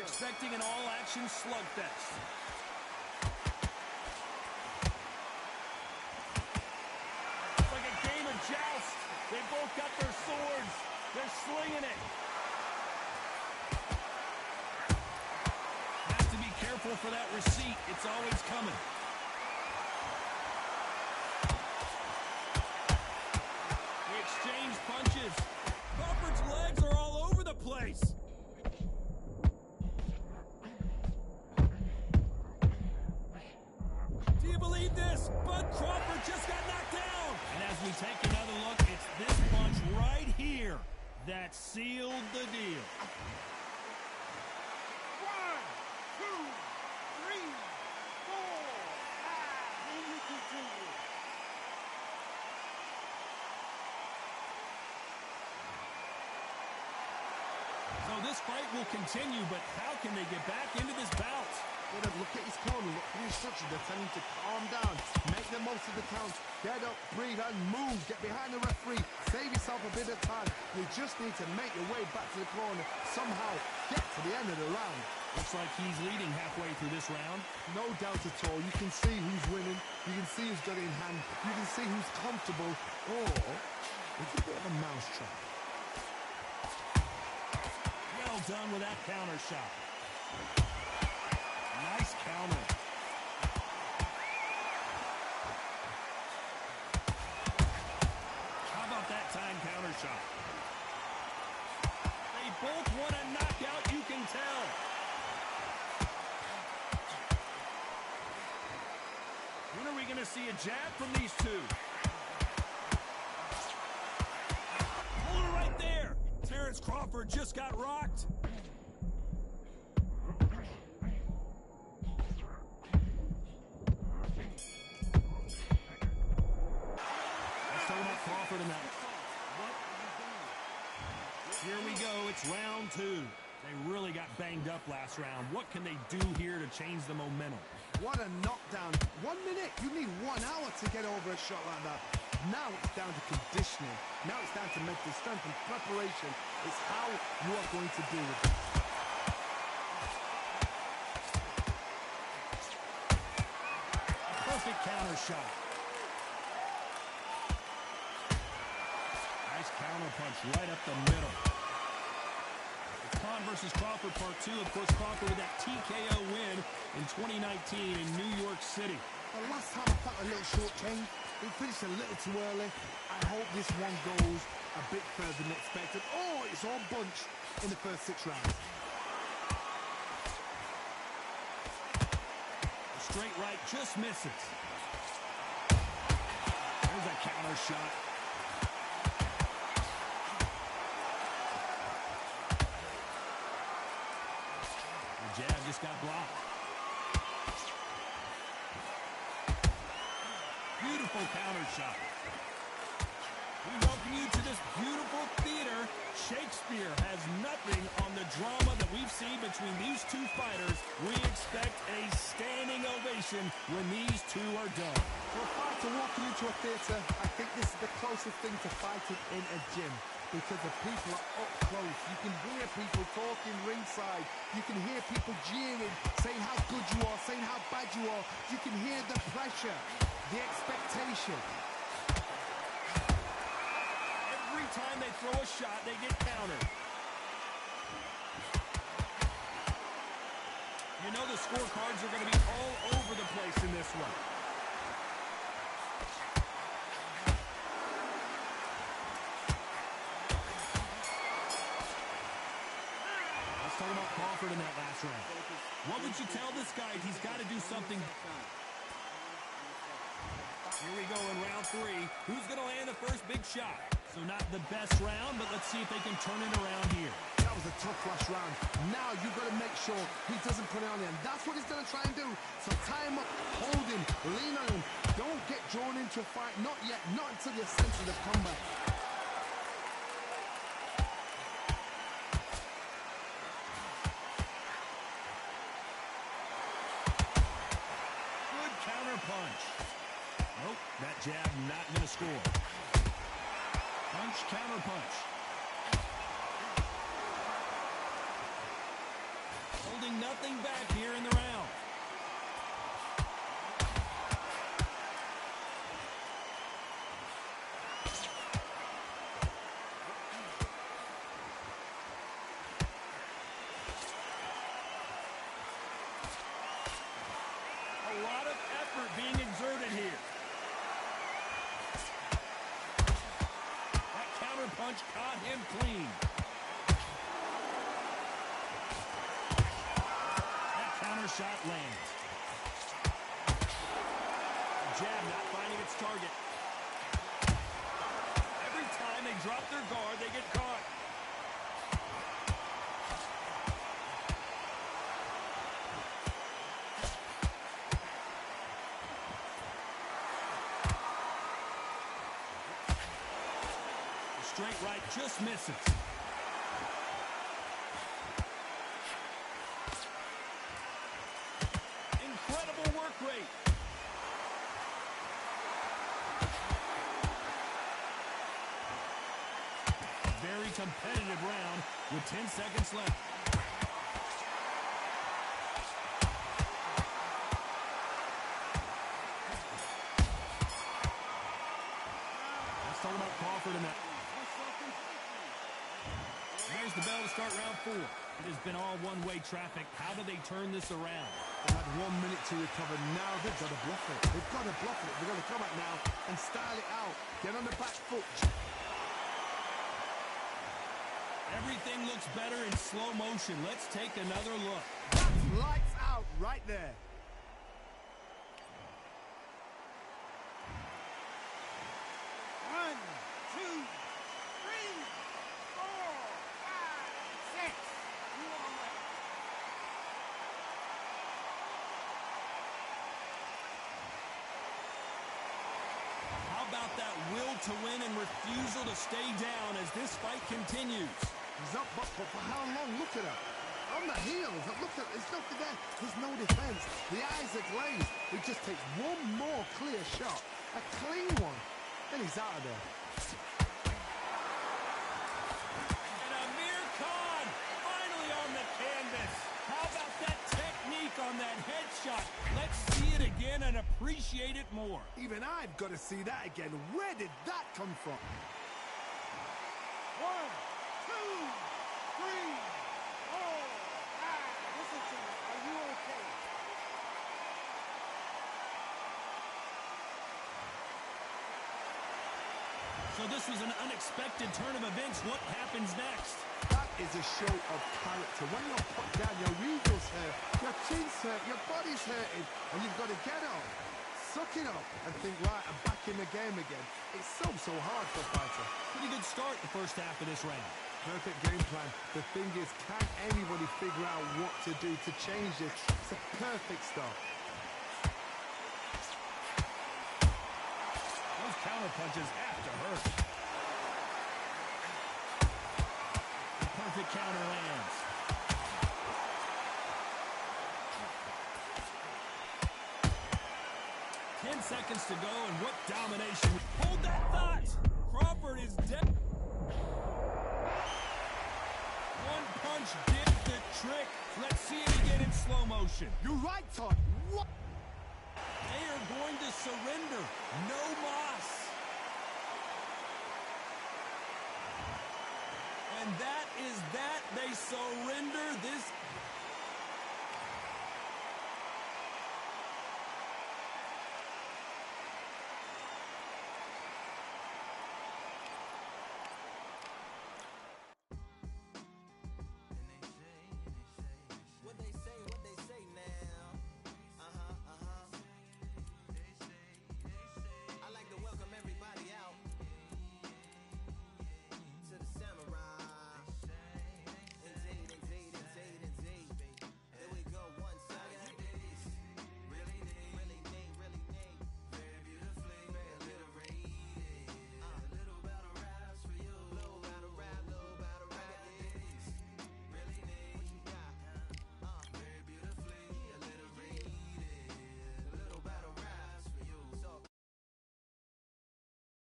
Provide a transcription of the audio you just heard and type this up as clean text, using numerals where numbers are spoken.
expecting an all-action slugfest. It's like a game of joust. They both got their swords. They're slinging it. Have to be careful for that receipt. It's always coming. They exchange punches. Crawford's legs are all over the place. Do you believe this? Bud Crawford just got knocked down. And as we take another look, it's this punch right here that sealed the deal. 1, 2, 3, 4, 5. Then you continue. So this fight will continue, but how can they get back into this bout? Well, look at his corner, look at the instructions. They're telling him to calm down, make the most of the count, get up, breathe, and move. Get behind the referee, save yourself a bit of time. You just need to make your way back to the corner, somehow get to the end of the round. Looks like he's leading halfway through this round. No doubt at all. You can see who's winning, you can see who's got it in hand, you can see who's comfortable, or it's a bit of a mousetrap. Well done with that counter shot. Nice counter. How about that time counter shot? They both want a knockout, you can tell. When are we going to see a jab from these two? Hold it right there. Terrence Crawford just got rocked. Crawford in that. Here we go. It's round 2. They really got banged up last round. What can they do here to change the momentum? What a knockdown. 1 minute. You need 1 hour to get over a shot like that. Now it's down to conditioning. Now it's down to mental strength and preparation. It's how you are going to deal with it. Perfect counter shot. Nice counter punch right up the middle. It's Khan versus Crawford part 2. Of course, Crawford with that TKO win in 2019 in New York City. The last time I felt a little shortchanged, it finished a little too early. I hope this one goes a bit further than expected. Oh, it's all bunched in the first 6 rounds. The straight right just misses. There's a counter shot. The jab just got blocked. Beautiful counter shot. We welcome you to this beautiful theater. Shakespeare has nothing on the drama that we've seen between these two fighters. We expect a standing ovation when these two are done. For a fighter walking into a theatre, I think this is the closest thing to fighting in a gym. Because the people are up close. You can hear people talking ringside. You can hear people jeering, saying how good you are, saying how bad you are. You can hear the pressure, the expectation. Every time they throw a shot, they get countered. You know the scorecards are going to be all over the place in this one. Let's talk about Crawford in that last round. What would you tell this guy? He's got to do something. Here we go in round 3. Who's going to land the first big shot? So not the best round, but let's see if they can turn it around here. That was a tough last round. Now you've got to make sure he doesn't put it on him. That's what he's going to try and do. So tie him up, hold him, lean on him. Don't get drawn into a fight. Not yet. Not until you're sent to the combat. Good counter punch. Nope, that jab not going to score. Punch, counter punch. holding nothing back here in the round. A lot of effort being exerted here. That counter punch caught him clean. That counter shot lands. Jab not finding its target. Every time they drop their guard, they get caught. Straight right just misses. Incredible work rate. Very competitive round with 10 seconds left. Let's talk about Crawford in that. There's the bell to start round 4. It has been all one-way traffic. How do they turn this around? They had 1 minute to recover. Now they've got to bluff it. They've got to bluff it. They've got to come out now and style it out. Get on the back foot. Everything looks better in slow motion. Let's take another look. That's lights out right there. One, two, three, four, five, six. You all right? How about that will to win and refusal to stay down as this fight continues? He's up, but for how long? Look at that. On the heels. Look at, there's nothing there. There's no defense. The eyes are glazed. He just takes one more clear shot. A clean one. Then he's out of there. And Amir Khan finally on the canvas. How about that technique on that headshot? Let's see it again and appreciate it more. Even I've got to see that again. Where did that come from? One, two, three, four, five. Listen to me. Are you okay? So this was an unexpected turn of events. What happens next? That is a show of character. When you're put down, your eagles hurt, your chin's hurt, your body's hurting, and you've got to get up, suck it up, and think, right, I'm back in the game again. It's so hard for a fighter. Pretty good start the first half of this round. Perfect game plan. The thing is, can anybody figure out what to do to change this? It's a perfect start. Those counter punches have to hurt. The perfect counter lands. Ten seconds to go, and what domination. Hold that thought! Crawford is dead. One punch did the trick. Let's see it again in slow motion. You're right, Todd. What? They are going to surrender. No mas. And that is that. They surrender. This